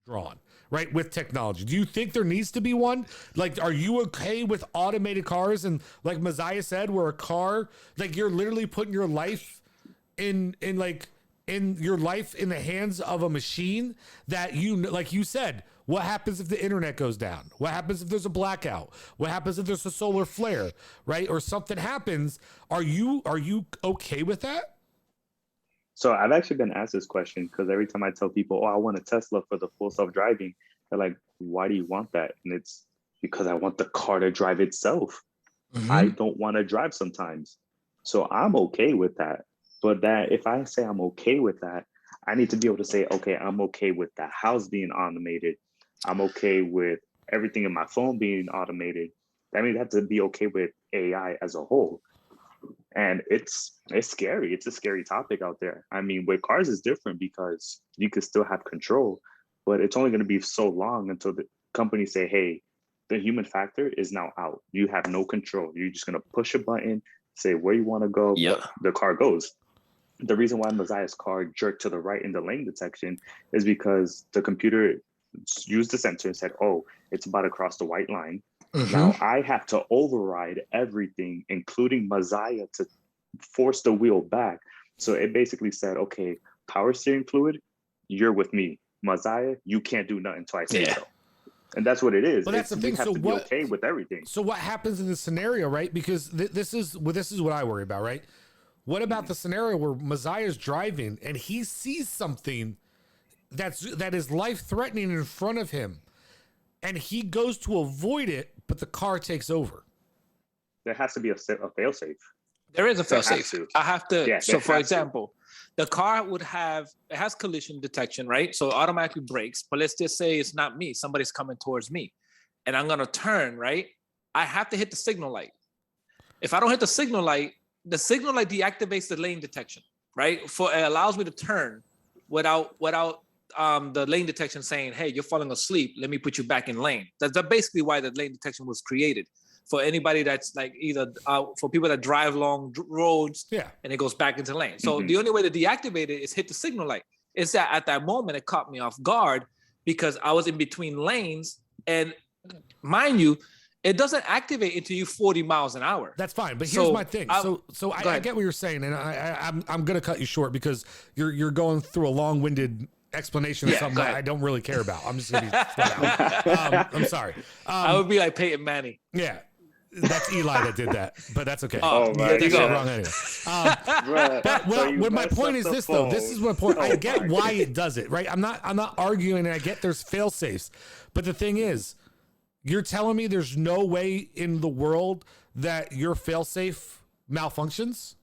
drawn, right? With technology. Do you think there needs to be one? Like, are you okay with automated cars? And like Messiah said, where a car, like you're literally putting your life in your life in the hands of a machine that like you said, what happens if the internet goes down? What happens if there's a blackout? What happens if there's a solar flare, right? Or something happens. Are you okay with that? So I've actually been asked this question because every time I tell people, oh, I want a Tesla for the full self-driving, they're like, why do you want that? And it's because I want the car to drive itself. I don't want to drive sometimes. So I'm okay with that. But that if I say I'm okay with that, I need to be able to say, okay, I'm okay with the house being automated. I'm okay with everything in my phone being automated. That means I have to be okay with AI as a whole. And it's scary. It's a scary topic out there. I mean, with cars it's different because you can still have control, but it's only going to be so long until the companies say, hey, the human factor is now out. You have no control. You're just going to push a button, say where you want to go, the car goes. The reason why Messiah's car jerked to the right in the lane detection is because the computer used the sensor and said, oh, it's about to cross the white line. Now I have to override everything, including Messiah, to force the wheel back. So it basically said, okay, power steering fluid, you're with me. Messiah, you can't do nothing until I say so. And that's what it is. Well, that's the thing. We have to be okay with everything. So what happens in this scenario, right? Because this is what I worry about, right? What about the scenario where Messiah's driving and he sees something that is life-threatening in front of him, and he goes to avoid it, but the car takes over? There has to be a fail-safe. There is a fail-safe. I have to. Yeah, so, for example, the car it has collision detection, right? So it automatically brakes. But let's just say it's not me. Somebody's coming towards me, and I'm gonna turn. Right? I have to hit the signal light. If I don't hit the signal light deactivates the lane detection. Right? It allows me to turn without the lane detection saying, "Hey, you're falling asleep. Let me put you back in lane." That's basically why the lane detection was created. For anybody that's like either for people that drive long roads, and it goes back into lane. So the only way to deactivate it is hit the signal light. It's that at that moment it caught me off guard because I was in between lanes, and mind you, it doesn't activate until you 40 miles an hour. That's fine, but here's my thing. So I get what you're saying, and I'm gonna cut you short because you're going through a long-winded explanation of something that I don't really care about. I'm just gonna be flat out. I'm sorry. I would be like Peyton Manning. Yeah. That's Eli that did that, but that's okay. Oh my God. Wrong anyway. But my point is this, though. This is my point. I get why it does it, right? I'm not arguing, and I get there's fail safes, but the thing is, you're telling me there's no way in the world that your fail safe malfunctions?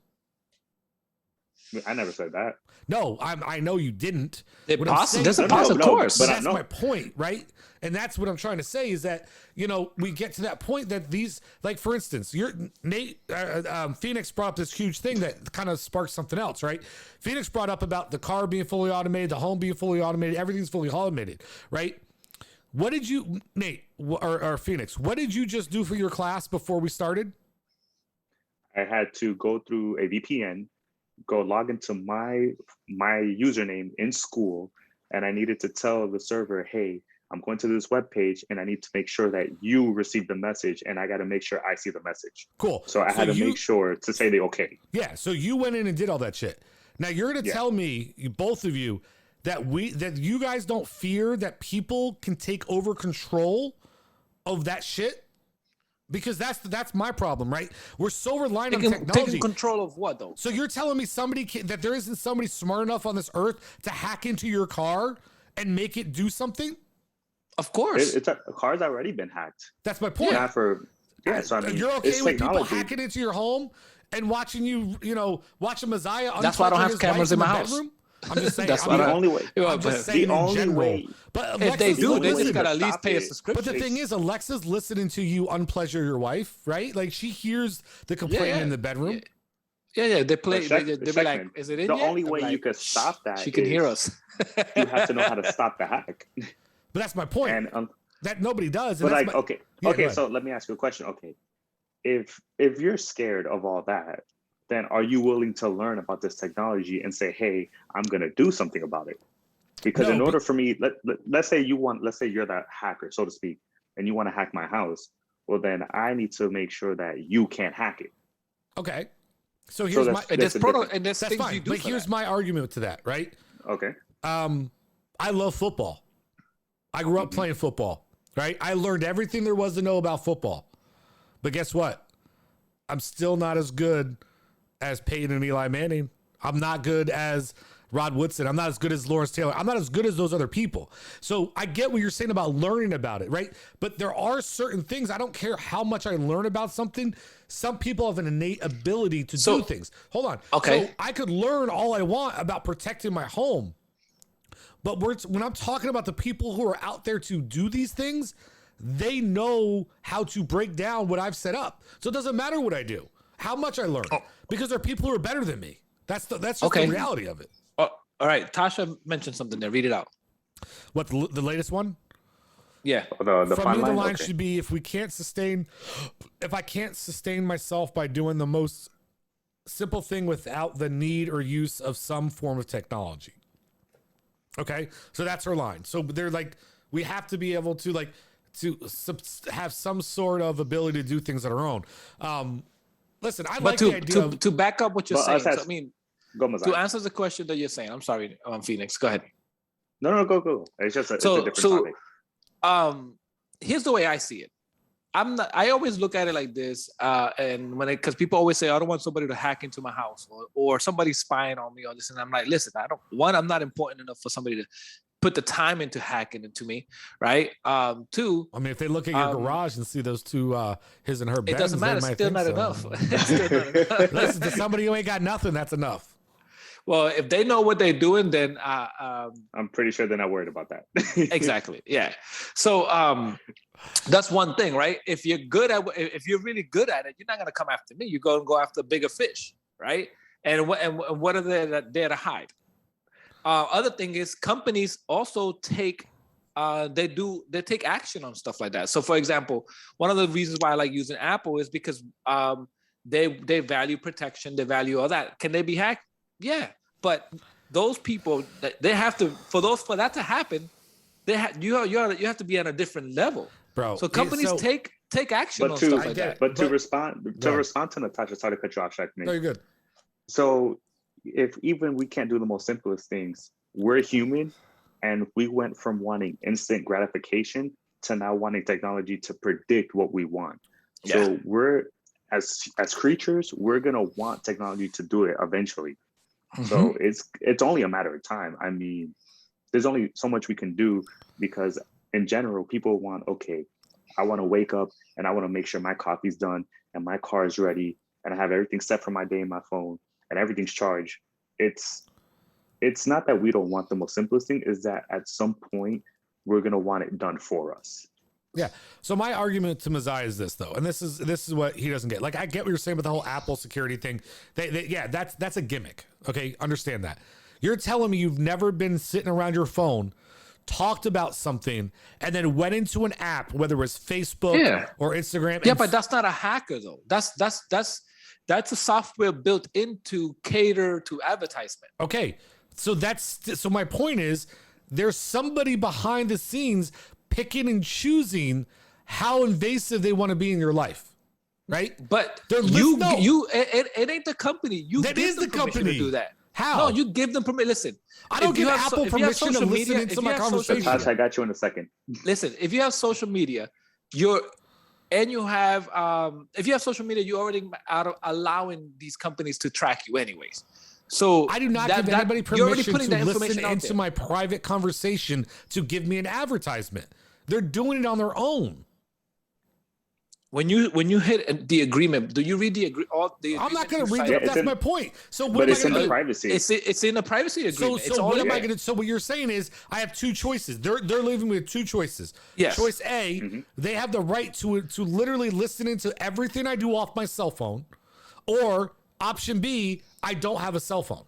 I never said that. No, I know you didn't. There's a possible course. But that's my point, right? And that's what I'm trying to say is that, we get to that point that these, like, for instance, Phoenix brought up this huge thing that kind of sparked something else, right? Phoenix brought up about the car being fully automated, the home being fully automated, everything's fully automated, right? What did you, Nate, or Phoenix, what did you just do for your class before we started? I had to go through a VPN, go log into my username in school, and I needed to tell the server, hey, I'm going to this web page and I need to make sure that you receive the message, and I got to make sure I see the message. Cool. So I had to make sure to say the okay. Yeah. So you went in and did all that shit. Now you're going to tell me, both of you, that you guys don't fear that people can take over control of that shit? Because that's my problem, right? We're so reliant on technology. Taking control of what, though? So you're telling me that there isn't somebody smart enough on this earth to hack into your car and make it do something? Of course. A car's already been hacked. That's my point. So I mean, you're okay with people hacking into your home and watching watch a Messiah? That's why I don't have cameras in my house. Bedroom? I'm just saying. That's the only way. The only way. But if they do, they just gotta at least pay a subscription. But the thing is, Alexa's listening to you unpleasure your wife, right? Like, she hears the complaint in the bedroom. Yeah. They play. They be like, "Is it in the yet?" only way you can stop that? She can hear us. You have to know how to stop the hack. But that's my point. And that nobody does. But like, okay. So let me ask you a question. Okay, if you're scared of all that, then are you willing to learn about this technology and say, hey, I'm going to do something about it? Because No, in order for me, let's say you're that hacker, so to speak, and you want to hack my house. Well, then I need to make sure that you can't hack it. Okay. So here's my And there's that's things fine. you do. But here's my argument to that, right? Okay. I love football. I grew up playing football, right? I learned everything there was to know about football. But guess what? I'm still not as good as Peyton and Eli Manning. I'm not good as Rod Woodson. I'm not as good as Lawrence Taylor. I'm not as good as those other people. So I get what you're saying about learning about it, right? But there are certain things, I don't care how much I learn about something. Some people have an innate ability to do things. Hold on. Okay. So I could learn all I want about protecting my home. But when I'm talking about the people who are out there to do these things, they know how to break down what I've set up. So it doesn't matter what I do, how much I learn, because there are people who are better than me. That's just the reality of it. All right. Tasha mentioned something there. Read it out. What, the latest one? Yeah. The From me, the line okay. should be, if I can't sustain myself by doing the most simple thing without the need or use of some form of technology. Okay. So that's her line. So they're like, we have to be able to have some sort of ability to do things on our own. Listen, I like the idea to back up what you're saying. So, I mean, to answer the question that you're saying, I'm sorry, Phoenix, go ahead. No, go. It's just it's a different topic. Here's the way I see it. I always look at it like this, and because people always say, I don't want somebody to hack into my house or somebody spying on me or this, and I'm like, listen, I'm not important enough for somebody to put the time into hacking into me, right? Two, I mean, if they look at your garage and see those two, his and her Benz, it doesn't matter. It's still not enough. Listen, to somebody who ain't got nothing, that's enough. Well, if they know what they're doing, then I'm pretty sure they're not worried about that. Exactly. Yeah. So that's one thing, right? If you're really good at it, you're not gonna come after me. You go after bigger fish, right? And what are they there to hide? Other thing is companies also take take action on stuff like that. So for example, one of the reasons why I like using Apple is because they value protection, they value all that. Can they be hacked? Yeah, but those people they have to for that to happen, you have to be on a different level, bro. So companies take action on stuff like that. But to respond to Natasha, sorry to cut you off, Shaq. No, you're good. So if even we can't do the most simplest things, we're human, and we went from wanting instant gratification to now wanting technology to predict what we want. Yeah. So we're as creatures, we're gonna want technology to do it eventually. Mm-hmm. So it's only a matter of time. I mean, there's only so much we can do because in general, people want, okay, I want to wake up and I want to make sure my coffee's done and my car is ready and I have everything set for my day in my phone and everything's charged. It's not that we don't want the most simplest thing, is that at some point we're gonna want it done for us. Yeah. So my argument to Mazai is this though, and this is what he doesn't get. Like, I get what you're saying with the whole Apple security thing. That's a gimmick. Okay, understand that. You're telling me you've never been sitting around your phone, talked about something, and then went into an app, whether it was Facebook or Instagram. Yeah, but that's not a hacker though. That's a software built in to cater to advertisement. Okay, so my point is, there's somebody behind the scenes picking and choosing how invasive they want to be in your life, right? But it ain't the company. That is the company to do that. How? No, you give them permission. Listen, I don't give Apple permission to listen into my conversation. I got you in a second. Listen, if you have social media, if you have social media, you already allowing these companies to track you anyways. So I do not give anybody permission to listen into my private conversation to give me an advertisement. They're doing it on their own. When you hit the agreement, do you read the agreement? I'm not going to read it. That's my point. So but it's in the privacy. It's in the privacy agreement. So what am I going to? So what you're saying is, I have two choices. They're leaving me with two choices. Yes. Choice A, they have the right to literally listen into everything I do off my cell phone, or option B, I don't have a cell phone.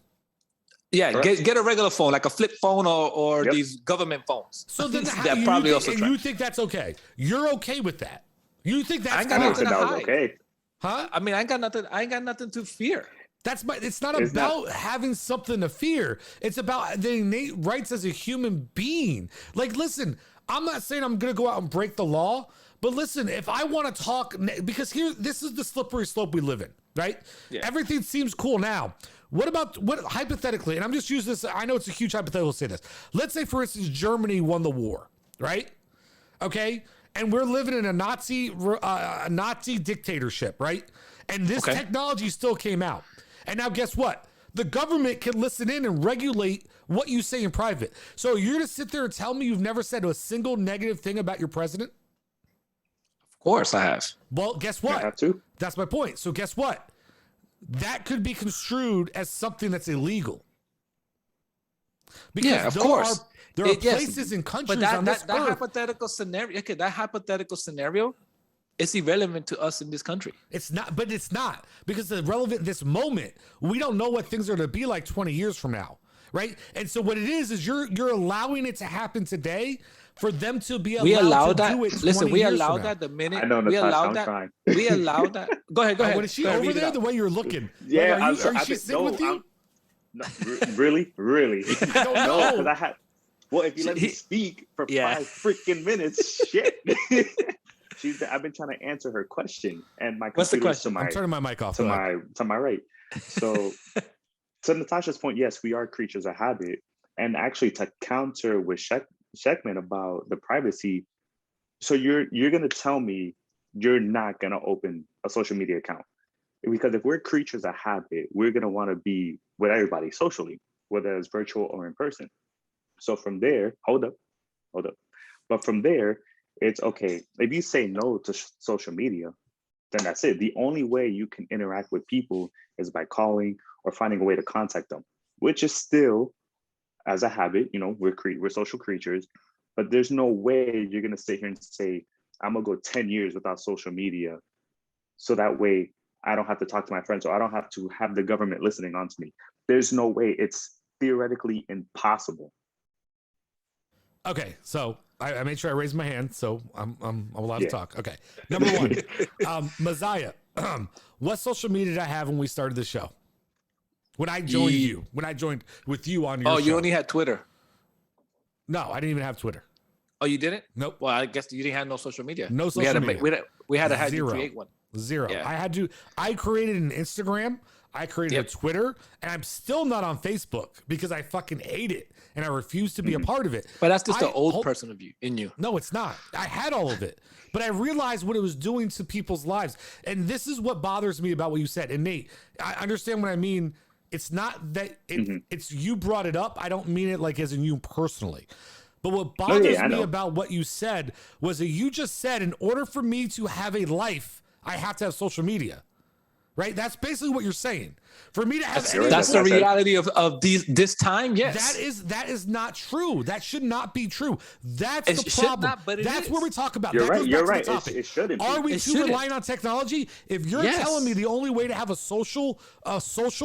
Yeah, get a regular phone, like a flip phone or these government phones. So then you think that's okay? You're okay with that? You think that's I ain't got nothing to hide. Okay? Huh? I mean, I ain't got nothing to fear. It's not about having something to fear. It's about the innate rights as a human being. Like, listen, I'm not saying I'm going to go out and break the law, but listen, if I want to talk, because this is the slippery slope we live in, right? Yeah. Everything seems cool now. What hypothetically, and I'm just using this, I know it's a huge hypothetical to say this. Let's say, for instance, Germany won the war, right? Okay? And we're living in a Nazi dictatorship, right? And this technology still came out. And now guess what? The government can listen in and regulate what you say in private. So you're going to sit there and tell me you've never said a single negative thing about your president? Of course I have. Well, guess what? I have to. That's my point. So guess what? That could be construed as something that's illegal. Because of course. There are places in countries on this that earth. hypothetical scenario, that hypothetical scenario is irrelevant to us in this country. It's not, but it's not, because the relevant this moment, we don't know what things are going to be like 20 years from now, right? And so what it is you're allowing it to happen today for them to be allowed to do it 20 Listen, we years allowed from that now. the minute I know, we Natasha, allowed that. trying. We allowed that. Go ahead. What is she over there? The way you're looking. Yeah, like, are she sitting with you? No, really? I don't know. Because I had. Well, if you let me speak for 5 freaking minutes, shit. I've been trying to answer her question, and my What's the computer's question? I'm turning my mic off. to my right. So, to Natasha's point, yes, we are creatures of habit, and actually to counter with Sheckman about the privacy. So you're gonna tell me you're not gonna open a social media account, because if we're creatures of habit, we're gonna want to be with everybody socially, whether it's virtual or in person. So from there, hold up. But from there, it's okay. If you say no to social media, then that's it. The only way you can interact with people is by calling or finding a way to contact them, which is still, as a habit, we're social creatures, but there's no way you're going to sit here and say, I'm going to go 10 years without social media. So that way I don't have to talk to my friends, or I don't have to have the government listening onto me. There's no way. It's theoretically impossible. Okay, so I made sure I raised my hand, so I'm allowed to talk. Okay, number one, Messiah, what social media did I have when we started the show? When I joined when I joined with you on your show. Oh, you only had Twitter. No, I didn't even have Twitter. Oh, you didn't? Nope. Well, I guess you didn't have no social media. No social media. We had to have you create one. Zero. Yeah. I created an Instagram. I created a Twitter, and I'm still not on Facebook because I fucking hate it and I refuse to be a part of it. But that's just the old person of you in you. No, it's not. I had all of it, but I realized what it was doing to people's lives. And this is what bothers me about what you said. And Nate, I understand what I mean. It's not that it's you brought it up. I don't mean it like as in you personally. But what bothers me about what you said was that you just said, in order for me to have a life, I have to have social media. Right? That's basically what you're saying. For me to have that's the reality of this time. Yes. That is not true. That should not be true. That's the problem. Not, but that's where we talk about. You're that right. You're right. To the topic. It shouldn't. Are we too relying on technology? If you're telling me the only way to have a social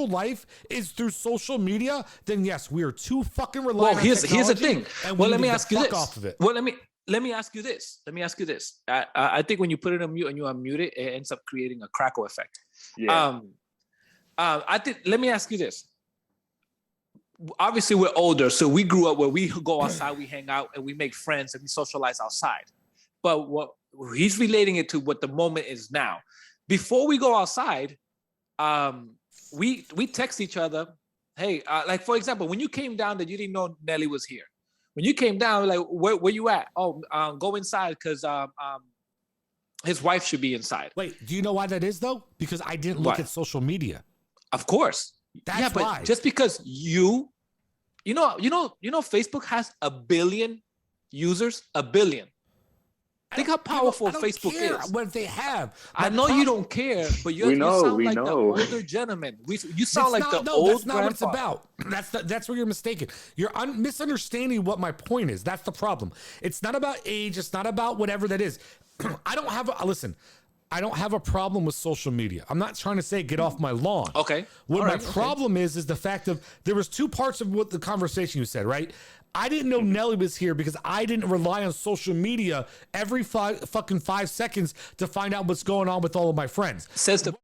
life is through social media, then yes, we are too fucking reliant on technology. Here's the thing. Well, let me ask you this. Well, let me ask you this. I think when you put it on mute and you unmute it, it ends up creating a crackle effect. Yeah. Let me ask you this. Obviously, we're older, so we grew up where we go outside, we hang out, and we make friends, and we socialize outside. But what he's relating it to what the moment is now. Before we go outside, we text each other. Hey, like for example, when you came down, that you didn't know Nelly was here. When you came down, like, where you at? Oh, go inside because his wife should be inside. Wait, do you know why that is though? Because I didn't look at social media. Of course. That's why. Just because you know, Facebook has 1 billion users, 1 billion. Think how powerful Facebook is. What they have. I know you don't care, but you sound like the older gentleman. You sound like the old That's not what it's about. That's where you're mistaken. You're misunderstanding what my point is. That's the problem. It's not about age. It's not about whatever that is. I don't have a problem with social media. I'm not trying to say get off my lawn. Okay. What my problem is the fact of there was two parts of what the conversation you said, right? I didn't know Nelly was here because I didn't rely on social media every fucking 5 seconds to find out what's going on with all of my friends. Says the